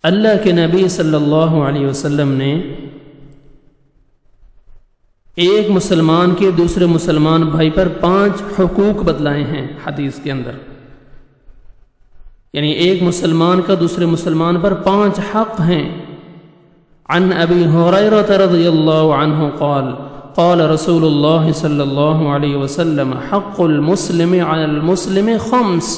اللہ کے نبی صلی اللہ علیہ وسلم نے ایک مسلمان کے دوسرے مسلمان بھائی پر 5 حقوق بتلائے ہیں حدیث کے اندر، یعنی ایک مسلمان کا دوسرے مسلمان پر 5 حق ہیں۔ عن ابی ہریرہ رضی اللہ عنہ قال قال رسول اللہ صلی اللہ علیہ وسلم حق المسلم علی المسلم 5۔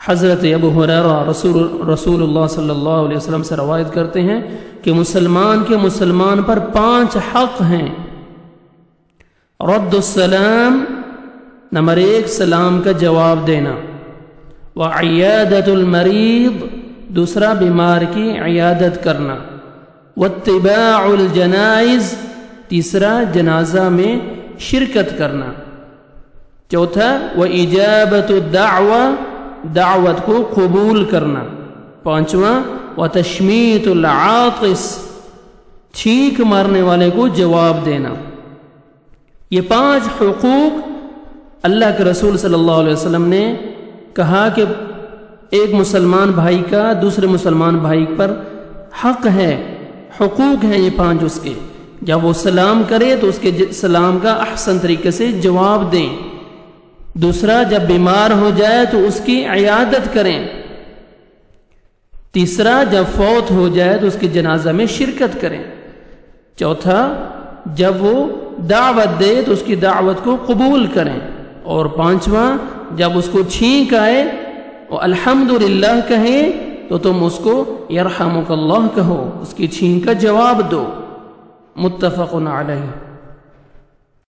حضرت ابو ہریرہ رسول اللہ صلی اللہ علیہ وسلم سے روایت کرتے ہیں کہ مسلمان کے مسلمان پر 5 حق ہیں۔ رد السلام، نمبر 1 سلام کا جواب دینا، وعیادت المریض، دوسرا بیمار کی عیادت کرنا، واتباع الجنائز، تیسرا جنازہ میں شرکت کرنا، چوتھا وإجابت الدعوہ، دعوت کو قبول کرنا، پانچواں وتشمیت العاطس، چھینک مارنے والے کو جواب دینا۔ یہ 5 حقوق اللہ کے رسول صلی اللہ علیہ وسلم نے کہا کہ ایک مسلمان بھائی کا دوسرے مسلمان بھائی پر حق ہے، حقوق ہیں یہ 5 اس کے۔ جب وہ سلام کرے تو اس کے سلام کا احسن طریقے سے جواب دیں، دوسرا جب بیمار ہو جائے تو اس کی عیادت کریں، تیسرا جب فوت ہو جائے تو اس کے جنازہ میں شرکت کریں، چوتھا جب وہ دعوت دے تو اس کی دعوت کو قبول کریں، اور پانچواں جب اس کو چھینک آئے وہ الحمدللہ کہیں تو تم اس کو یرحمک اللہ کہو، اس کی چھینک کا جواب دو۔ متفق علیہ۔